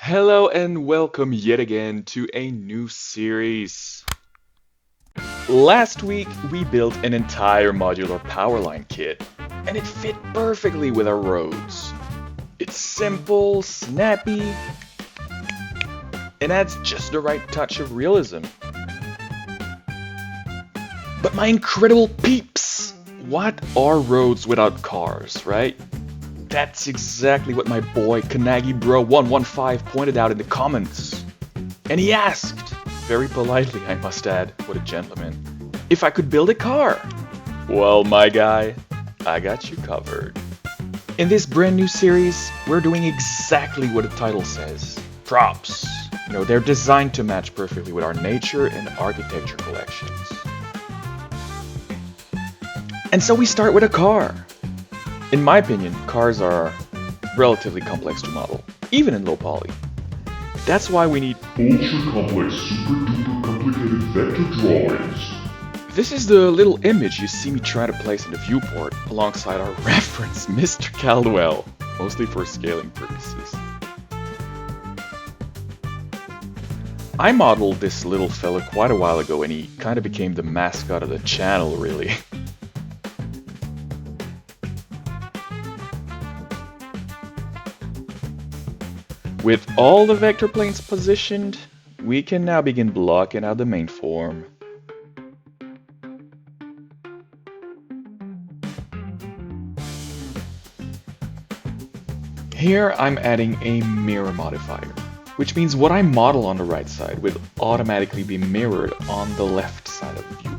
Hello and welcome yet again to a new series. Last week we built an entire modular powerline kit, and it fit perfectly with our roads. It's simple, snappy, and adds just the right touch of realism. But my incredible peeps! What are roads without cars, right? That's exactly what my boy Kanagi Bro 115 pointed out in the comments. And he asked, very politely I must add, what a gentleman, if I could build a car. Well, my guy, I got you covered. In this brand new series, we're doing exactly what the title says. Props. They're designed to match perfectly with our nature and architecture collections. And so we start with a car. In my opinion, cars are relatively complex to model, even in low poly. That's why we need ultra complex, super duper complicated vector drawings. This is the little image you see me try to place in the viewport alongside our reference, Mr. Caldwell, mostly for scaling purposes. I modeled this little fella quite a while ago and he kind of became the mascot of the channel, really. With all the vector planes positioned, we can now begin blocking out the main form. Here I'm adding a mirror modifier, which means what I model on the right side will automatically be mirrored on the left side of the viewport.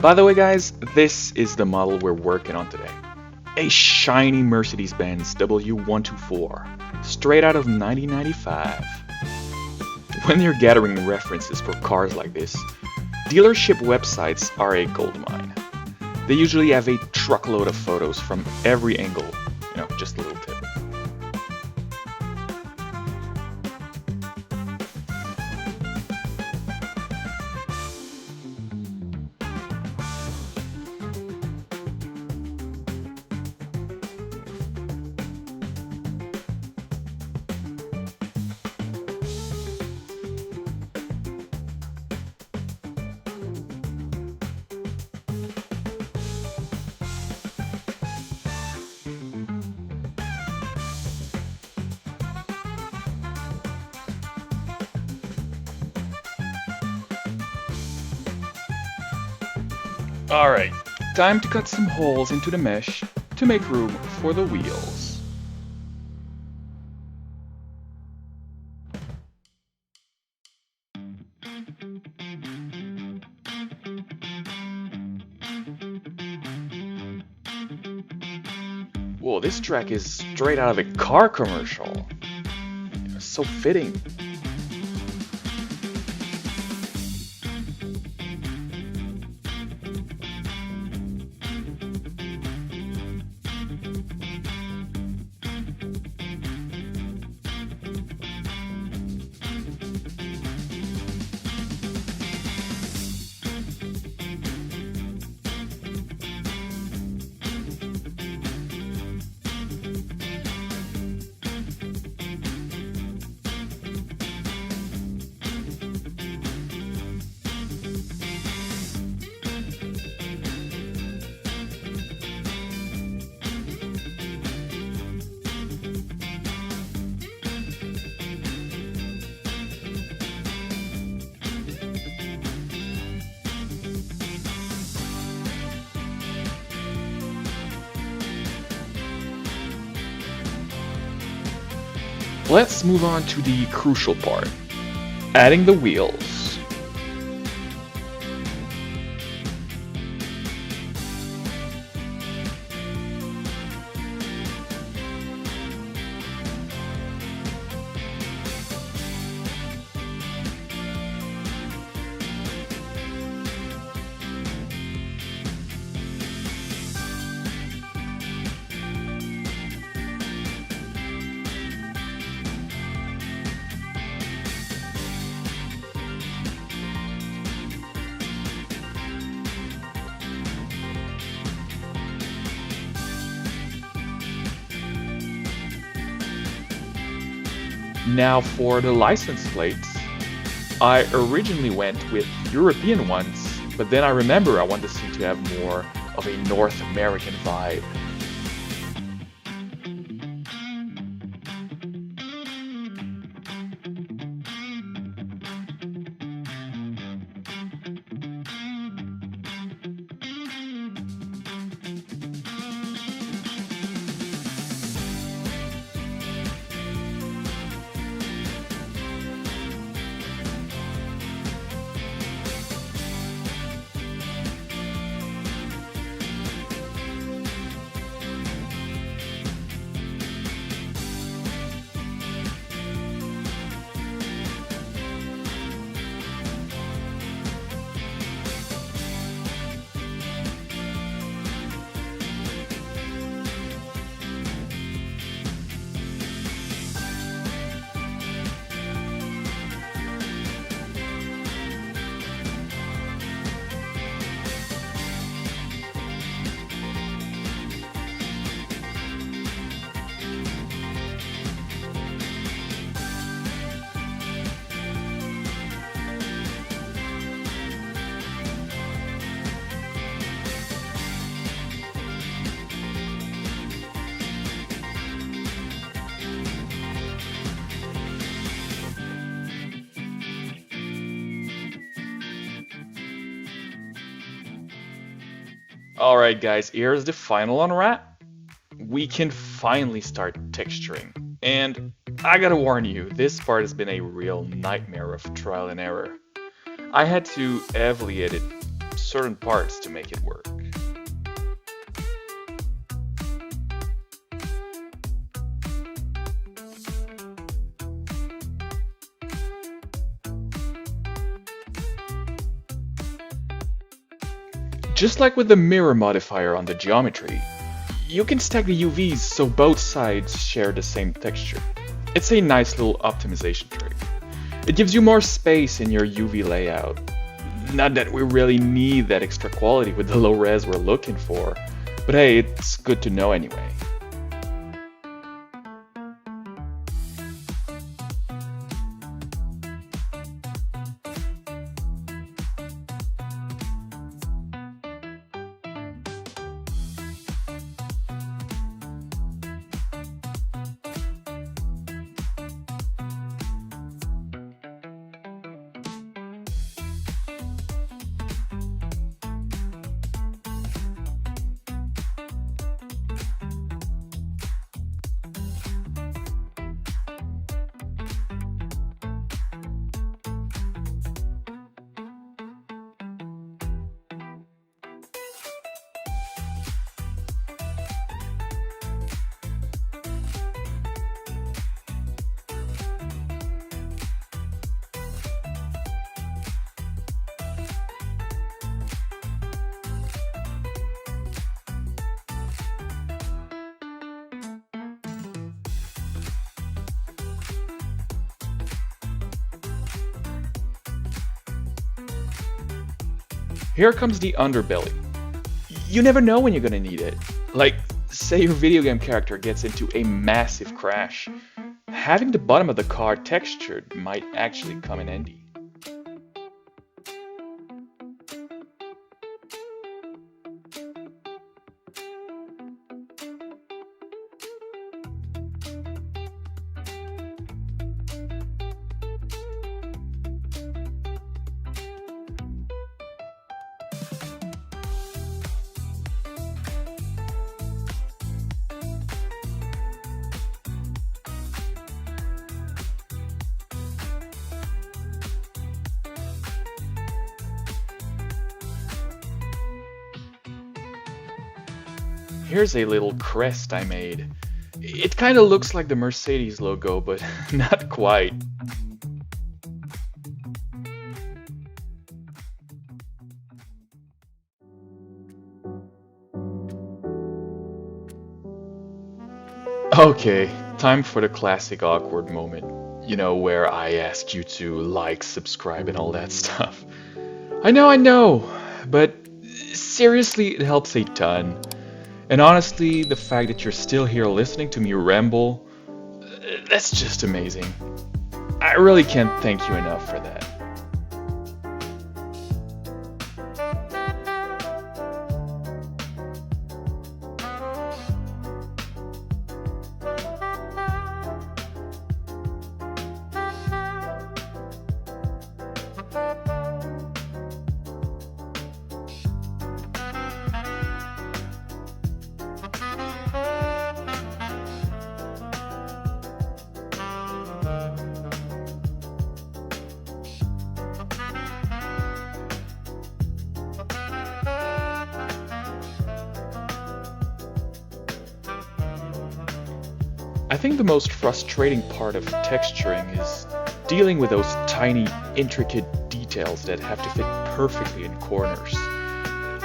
By the way guys, this is the model we're working on today. A shiny Mercedes-Benz W124, straight out of 1995. When you're gathering references for cars like this, dealership websites are a goldmine. They usually have a truckload of photos from every angle, just a little tip. Alright, time to cut some holes into the mesh to make room for the wheels. Whoa, this track is straight out of a car commercial. So fitting. Let's move on to the crucial part, adding the wheels. Now for the license plates, I originally went with European ones, but then I remember I want this thing to have more of a North American vibe. Alright guys, here's the final unwrap. We can finally start texturing. And I gotta warn you, this part has been a real nightmare of trial and error. I had to heavily edit certain parts to make it work. Just like with the mirror modifier on the geometry, you can stack the UVs so both sides share the same texture. It's a nice little optimization trick. It gives you more space in your UV layout. Not that we really need that extra quality with the low res we're looking for, but hey, it's good to know anyway. Here comes the underbelly. You never know when you're gonna need it. Like, say your video game character gets into a massive crash. Having the bottom of the car textured might actually come in handy. Here's a little crest I made. It kinda looks like the Mercedes logo, but not quite. Okay, time for the classic awkward moment. You know, where I ask you to like, subscribe, and all that stuff. I know, but seriously, it helps a ton. And honestly, the fact that you're still here listening to me ramble, that's just amazing. I really can't thank you enough for that. I think the most frustrating part of texturing is dealing with those tiny, intricate details that have to fit perfectly in corners.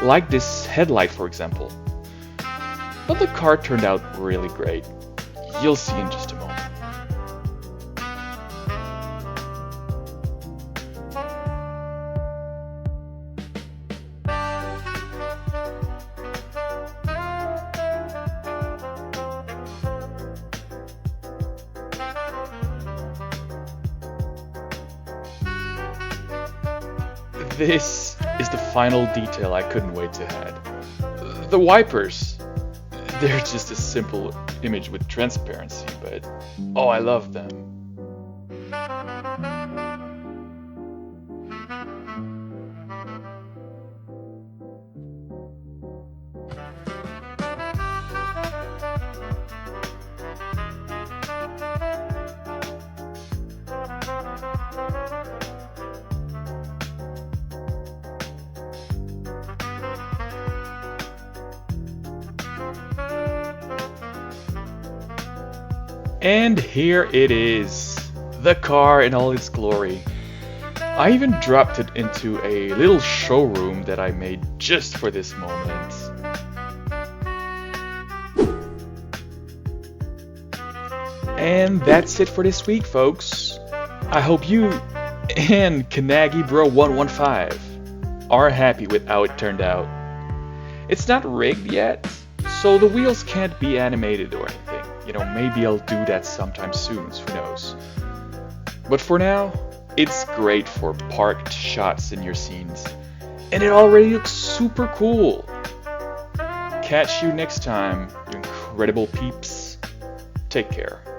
Like this headlight, for example. But the car turned out really great. You'll see in just a moment. This is the final detail I couldn't wait to add. The wipers. They're just a simple image with transparency, but oh, I love them. And here it is, the car in all its glory. I even dropped it into a little showroom that I made just for this moment. And that's it for this week, folks. I hope you and Kanagi Bro 115 are happy with how it turned out. It's not rigged yet, so the wheels can't be animated or anything. You know, maybe I'll do that sometime soon, who knows. But for now, it's great for parked shots in your scenes. And it already looks super cool. Catch you next time, you incredible peeps. Take care.